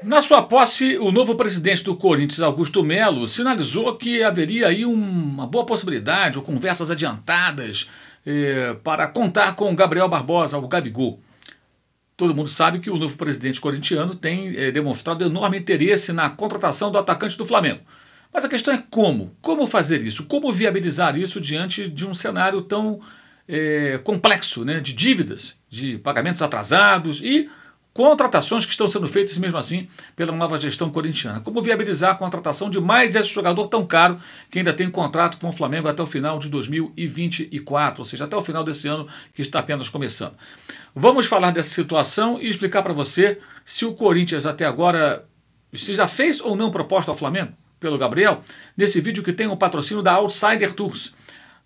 Na sua posse, o novo presidente do Corinthians, Augusto Melo, sinalizou que haveria aí uma boa possibilidade, ou conversas adiantadas, para contar com o Gabriel Barbosa, o Gabigol. Todo mundo sabe que o novo presidente corintiano tem demonstrado enorme interesse na contratação do atacante do Flamengo. Mas a questão é como? Como fazer isso? Como viabilizar isso diante de um cenário tão complexo, né, de dívidas, de pagamentos atrasados e contratações que estão sendo feitas mesmo assim pela nova gestão corintiana. Como viabilizar a contratação de mais esse jogador tão caro que ainda tem contrato com o Flamengo até o final de 2024, ou seja, até o final desse ano que está apenas começando. Vamos falar dessa situação e explicar para você se o Corinthians até agora se já fez ou não proposta ao Flamengo pelo Gabriel, nesse vídeo que tem o patrocínio da Outsider Tours.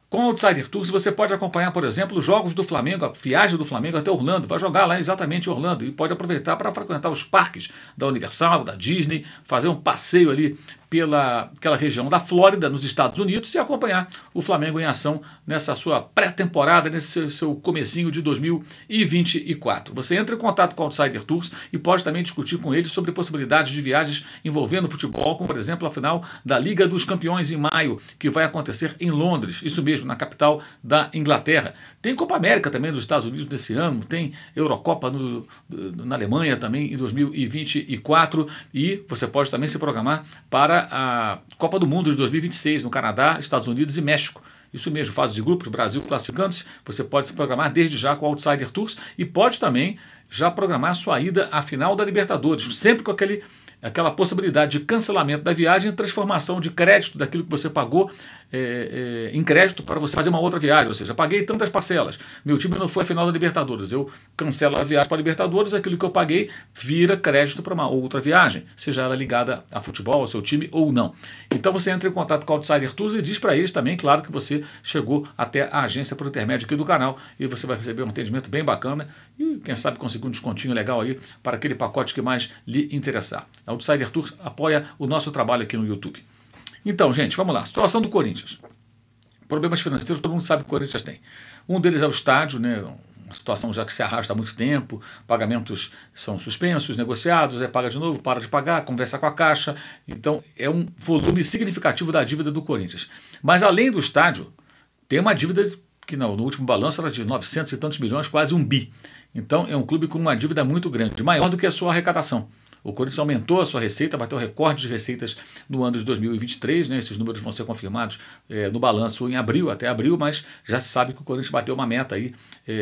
Com a Outsider Tours você pode acompanhar, por exemplo, os jogos do Flamengo, a viagem do Flamengo até Orlando, vai jogar lá exatamente em Orlando e pode aproveitar para frequentar os parques da Universal, da Disney, fazer um passeio ali pela aquela região da Flórida, nos Estados Unidos, e acompanhar o Flamengo em ação nessa sua pré-temporada, nesse seu comecinho de 2024. Você entra em contato com a Outsider Tours e pode também discutir com eles sobre possibilidades de viagens envolvendo futebol, como por exemplo a final da Liga dos Campeões em maio, que vai acontecer em Londres, isso mesmo, na capital da Inglaterra. Tem Copa América também nos Estados Unidos nesse ano, tem Eurocopa na Alemanha também em 2024 e você pode também se programar para a Copa do Mundo de 2026 no Canadá, Estados Unidos e México. Isso mesmo, fase de grupos, Brasil classificando-se, você pode se programar desde já com a Outsider Tours e pode também já programar a sua ida à final da Libertadores, sempre com aquela possibilidade de cancelamento da viagem e transformação de crédito daquilo que você pagou em crédito para você fazer uma outra viagem. Ou seja, paguei tantas parcelas, meu time não foi à final da Libertadores, eu cancelo a viagem para a Libertadores, aquilo que eu paguei vira crédito para uma outra viagem, seja ela ligada a futebol, ao seu time ou não. Então você entra em contato com a Outsider Tours e diz para eles também, claro, que você chegou até a agência por intermédio aqui do canal e você vai receber um atendimento bem bacana e quem sabe conseguir um descontinho legal aí para aquele pacote que mais lhe interessar. A Outsider Tours apoia o nosso trabalho aqui no YouTube. Então, gente, vamos lá. Situação do Corinthians. Problemas financeiros, todo mundo sabe que o Corinthians tem. Um deles é o estádio, né? Uma situação já que se arrasta há muito tempo, pagamentos são suspensos, negociados, paga de novo, para de pagar, conversa com a Caixa. Então, é um volume significativo da dívida do Corinthians. Mas, além do estádio, tem uma dívida que no último balanço era de 900 e tantos milhões, quase 1 bi. Então, é um clube com uma dívida muito grande, maior do que a sua arrecadação. O Corinthians aumentou a sua receita, bateu recorde de receitas no ano de 2023, né? Esses números vão ser confirmados no balanço em abril, até abril, mas já se sabe que o Corinthians bateu uma meta aí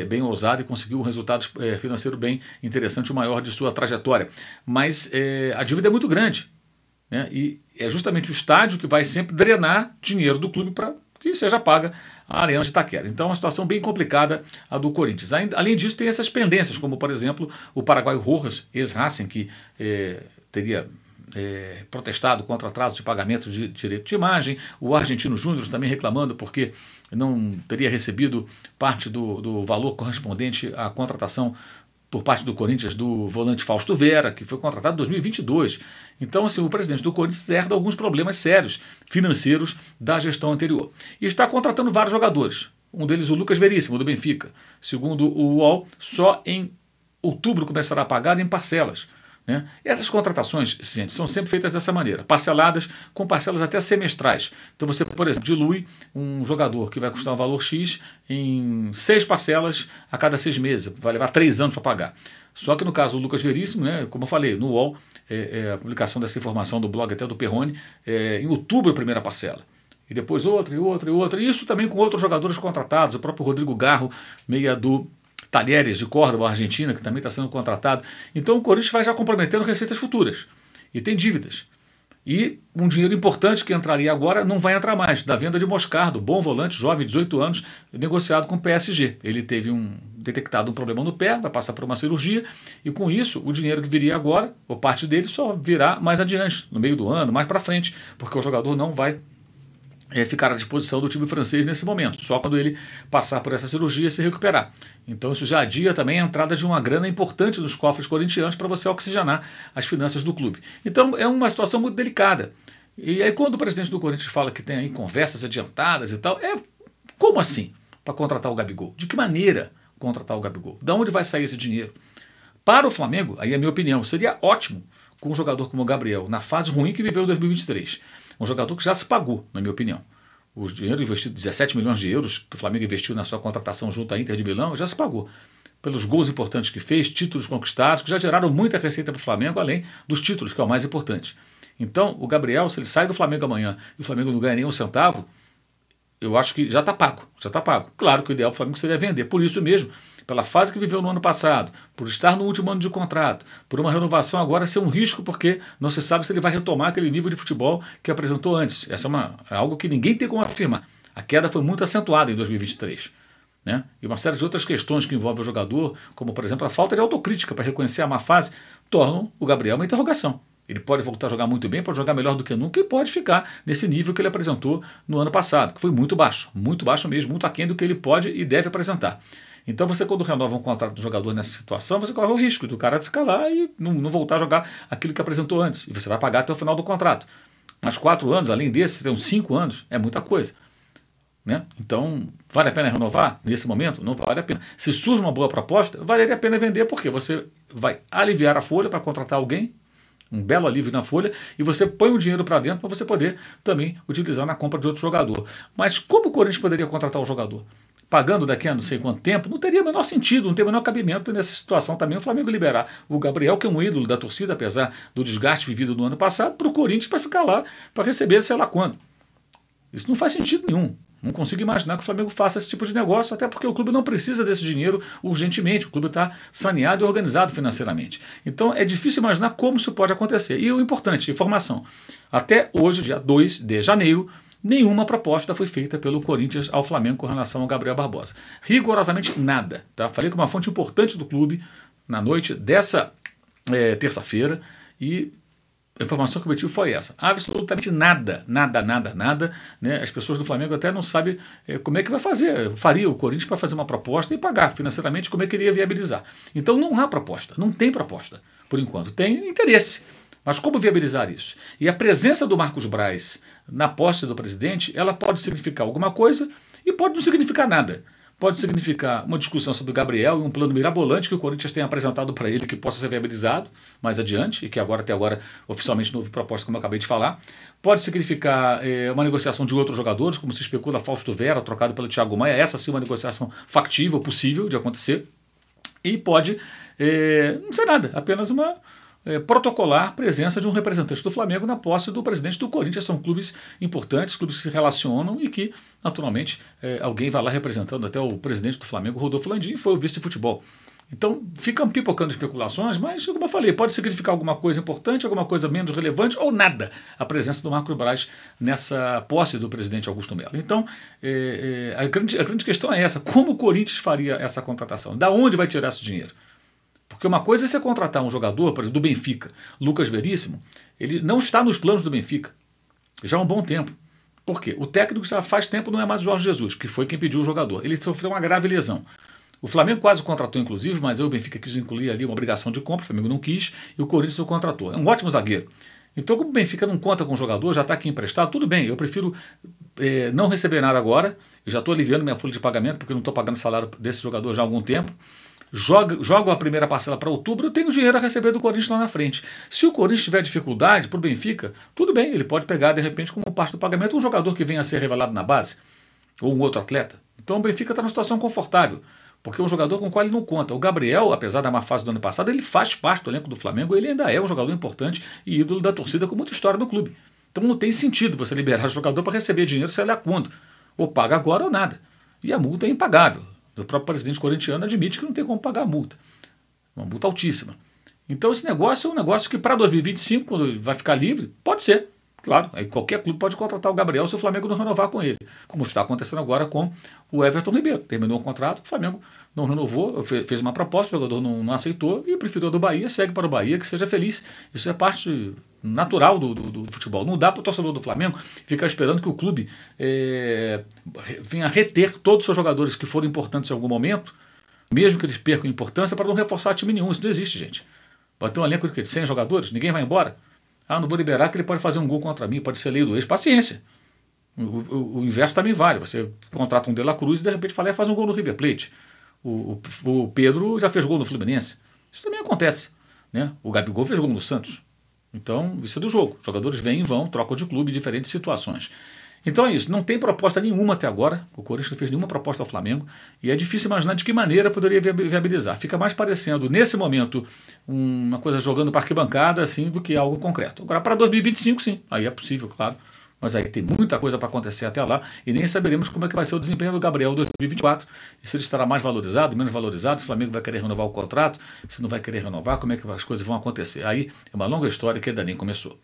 bem ousada e conseguiu um resultado financeiro bem interessante, o maior de sua trajetória. Mas a dívida é muito grande, né? E é justamente o estádio que vai sempre drenar dinheiro do clube para que seja paga a Arena de Itaquera. Então é uma situação bem complicada a do Corinthians. Além disso, tem essas pendências, como por exemplo o paraguaio Rojas, ex-Racing, que teria protestado contra atraso de pagamento de direito de imagem, o argentino Júnior também reclamando porque não teria recebido parte do valor correspondente à contratação por parte do Corinthians do volante Fausto Vera, que foi contratado em 2022. Então, assim, o presidente do Corinthians herda alguns problemas sérios financeiros da gestão anterior. E está contratando vários jogadores. Um deles, o Lucas Veríssimo, do Benfica. Segundo o UOL, só em outubro começará a pagar em parcelas, né? Essas contratações, gente, são sempre feitas dessa maneira, parceladas, com parcelas até semestrais. Então você, por exemplo, dilui um jogador que vai custar um valor X em 6 parcelas a cada 6 meses, vai levar 3 anos para pagar. Só que no caso do Lucas Veríssimo, né, como eu falei, no UOL, a publicação dessa informação do blog até do Perrone, em outubro a primeira parcela. E depois outra, e outra, e outra. E isso também com outros jogadores contratados, o próprio Rodrigo Garro, meia do Talheres de Córdoba, Argentina, que também está sendo contratado. Então o Corinthians vai já comprometendo receitas futuras. E tem dívidas. E um dinheiro importante que entraria agora não vai entrar mais, da venda de Moscardo, bom volante, jovem, 18 anos, negociado com o PSG. Ele teve detectado um problema no pé, vai passar por uma cirurgia, e com isso o dinheiro que viria agora, ou parte dele, só virá mais adiante, no meio do ano, mais para frente, porque o jogador não vai ficar à disposição do time francês nesse momento, só quando ele passar por essa cirurgia e se recuperar. Então isso já adia também a entrada de uma grana importante nos cofres corintianos para você oxigenar as finanças do clube. Então é uma situação muito delicada. E aí quando o presidente do Corinthians fala que tem aí conversas adiantadas e tal, como assim para contratar o Gabigol? De que maneira contratar o Gabigol? De onde vai sair esse dinheiro? Para o Flamengo, aí é a minha opinião, seria ótimo com um jogador como o Gabriel, na fase ruim que viveu em 2023. Um jogador que já se pagou, na minha opinião. O dinheiro investido, 17 milhões de euros que o Flamengo investiu na sua contratação junto à Inter de Milão, já se pagou. Pelos gols importantes que fez, títulos conquistados, que já geraram muita receita para o Flamengo, além dos títulos, que é o mais importante. Então, o Gabriel, se ele sai do Flamengo amanhã e o Flamengo não ganha nenhum centavo, eu acho que já está pago, já está pago. Claro que o ideal para o Flamengo seria vender, por isso mesmo, pela fase que viveu no ano passado, por estar no último ano de contrato, por uma renovação agora ser um risco, porque não se sabe se ele vai retomar aquele nível de futebol que apresentou antes. Essa é algo que ninguém tem como afirmar. A queda foi muito acentuada em 2023. Né? E uma série de outras questões que envolvem o jogador, como por exemplo a falta de autocrítica para reconhecer a má fase, tornam o Gabriel uma interrogação. Ele pode voltar a jogar muito bem, pode jogar melhor do que nunca e pode ficar nesse nível que ele apresentou no ano passado, que foi muito baixo mesmo, muito aquém do que ele pode e deve apresentar. Então você, quando renova um contrato do jogador nessa situação, você corre o risco do cara ficar lá e não voltar a jogar aquilo que apresentou antes. E você vai pagar até o final do contrato. Mas 4 anos, além desse, você tem uns 5 anos, é muita coisa. Né? Então, vale a pena renovar nesse momento? Não vale a pena. Se surge uma boa proposta, valeria a pena vender, porque você vai aliviar a folha para contratar alguém, um belo alívio na folha, e você põe o dinheiro para dentro para você poder também utilizar na compra de outro jogador. Mas como o Corinthians poderia contratar o jogador? Pagando daqui a não sei quanto tempo, não teria o menor sentido, não teria o menor cabimento nessa situação também o Flamengo liberar o Gabriel, que é um ídolo da torcida, apesar do desgaste vivido no ano passado, para o Corinthians para ficar lá, para receber sei lá quando. Isso não faz sentido nenhum. Não consigo imaginar que o Flamengo faça esse tipo de negócio, até porque o clube não precisa desse dinheiro urgentemente. O clube está saneado e organizado financeiramente. Então é difícil imaginar como isso pode acontecer. E o importante, informação. Até hoje, dia 2 de janeiro, nenhuma proposta foi feita pelo Corinthians ao Flamengo com relação ao Gabriel Barbosa. Rigorosamente nada. Tá? Falei com uma fonte importante do clube na noite dessa terça-feira e a informação que eu tive foi essa. Absolutamente nada. Né? As pessoas do Flamengo até não sabem como é que vai fazer. Faria o Corinthians para fazer uma proposta e pagar financeiramente como é que ele ia viabilizar. Então não há proposta, não tem proposta por enquanto. Tem interesse. Mas como viabilizar isso? E a presença do Marcos Braz na posse do presidente, ela pode significar alguma coisa e pode não significar nada. Pode significar uma discussão sobre o Gabriel e um plano mirabolante que o Corinthians tem apresentado para ele que possa ser viabilizado mais adiante e que agora, até agora, oficialmente não houve proposta, como eu acabei de falar. Pode significar uma negociação de outros jogadores, como se especula Fausto Vera, trocado pelo Thiago Maia. Essa sim é uma negociação factível, possível de acontecer. E pode não ser nada, apenas uma protocolar presença de um representante do Flamengo na posse do presidente do Corinthians. São clubes importantes, clubes que se relacionam e que, naturalmente, alguém vai lá representando. Até o presidente do Flamengo, Rodolfo Landim, foi o vice de futebol. Então, ficam pipocando especulações, mas, como eu falei, pode significar alguma coisa importante, alguma coisa menos relevante ou nada a presença do Marcos Braz nessa posse do presidente Augusto Melo. Então, a grande questão é essa: como o Corinthians faria essa contratação? Da onde vai tirar esse dinheiro? Porque uma coisa é você contratar um jogador, por exemplo, do Benfica, Lucas Veríssimo, ele não está nos planos do Benfica já há um bom tempo. Por quê? O técnico já faz tempo não é mais o Jorge Jesus, que foi quem pediu o jogador. Ele sofreu uma grave lesão. O Flamengo quase o contratou, inclusive, mas o Benfica quis incluir ali uma obrigação de compra, o Flamengo não quis, e o Corinthians o contratou. É um ótimo zagueiro. Então, como o Benfica não conta com o jogador, já está aqui emprestado, tudo bem, eu prefiro não receber nada agora, eu já estou aliviando minha folha de pagamento, porque eu não estou pagando salário desse jogador já há algum tempo. Jogo a primeira parcela para outubro, eu tenho dinheiro a receber do Corinthians lá na frente. Se o Corinthians tiver dificuldade para o Benfica, tudo bem, ele pode pegar de repente como parte do pagamento um jogador que venha a ser revelado na base, ou um outro atleta. Então o Benfica está numa situação confortável, porque é um jogador com o qual ele não conta. O Gabriel, apesar da má fase do ano passado, ele faz parte do elenco do Flamengo, ele ainda é um jogador importante e ídolo da torcida com muita história no clube. Então não tem sentido você liberar o jogador para receber dinheiro, sei lá quando. Ou paga agora ou nada. E a multa é impagável. O próprio presidente corintiano admite que não tem como pagar a multa. Uma multa altíssima. Então esse negócio é um negócio que para 2025, quando ele vai ficar livre, pode ser. Claro, aí qualquer clube pode contratar o Gabriel se o Flamengo não renovar com ele. Como está acontecendo agora com o Everton Ribeiro. Terminou o contrato, o Flamengo não renovou, fez uma proposta, o jogador não aceitou e preferiu do Bahia, segue para o Bahia, que seja feliz. Isso é parte natural do futebol. Não dá para o torcedor do Flamengo ficar esperando que o clube venha reter todos os seus jogadores que foram importantes em algum momento, mesmo que eles percam importância, para não reforçar time nenhum. Isso não existe, gente. Pode ter um elenco de 100 jogadores, ninguém vai embora. Não vou liberar que ele pode fazer um gol contra mim, pode ser lei do ex. Paciência. O inverso também vale. Você contrata um De La Cruz e de repente fala, faz um gol no River Plate. O Pedro já fez gol no Fluminense. Isso também acontece, né? O Gabigol fez gol no Santos. Então, isso é do jogo. Os jogadores vêm e vão, trocam de clube em diferentes situações. Então é isso, não tem proposta nenhuma até agora, o Corinthians não fez nenhuma proposta ao Flamengo, e é difícil imaginar de que maneira poderia viabilizar. Fica mais parecendo, nesse momento, uma coisa jogando para arquibancada, assim, do que algo concreto. Agora, para 2025, sim, aí é possível, claro, mas aí tem muita coisa para acontecer até lá, e nem saberemos como é que vai ser o desempenho do Gabriel em 2024, e se ele estará mais valorizado, menos valorizado, se o Flamengo vai querer renovar o contrato, se não vai querer renovar, como é que as coisas vão acontecer. Aí é uma longa história que ainda nem começou.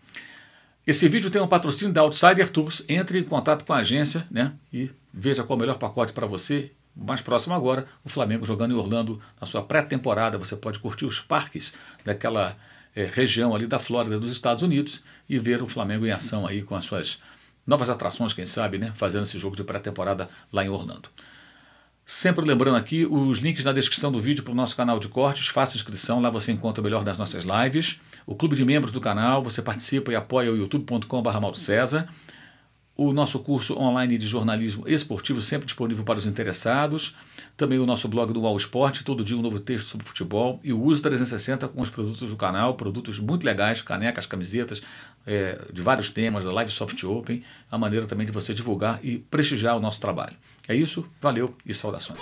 Esse vídeo tem um patrocínio da Outsider Tours. Entre em contato com a agência, né, e veja qual é o melhor pacote para você. Mais próximo agora, o Flamengo jogando em Orlando na sua pré-temporada. Você pode curtir os parques daquela região ali da Flórida dos Estados Unidos e ver o Flamengo em ação aí com as suas novas atrações, quem sabe, né, fazendo esse jogo de pré-temporada lá em Orlando. Sempre lembrando aqui, os links na descrição do vídeo para o nosso canal de cortes, faça inscrição, lá você encontra o melhor das nossas lives, o clube de membros do canal, você participa e apoia o youtube.com/maurocesar, o nosso curso online de jornalismo esportivo sempre disponível para os interessados, também o nosso blog do UOL Esporte, todo dia um novo texto sobre futebol, e o Uso 360 com os produtos do canal, produtos muito legais, canecas, camisetas, de vários temas, da Live Soft Open, a maneira também de você divulgar e prestigiar o nosso trabalho. É isso, valeu e saudações.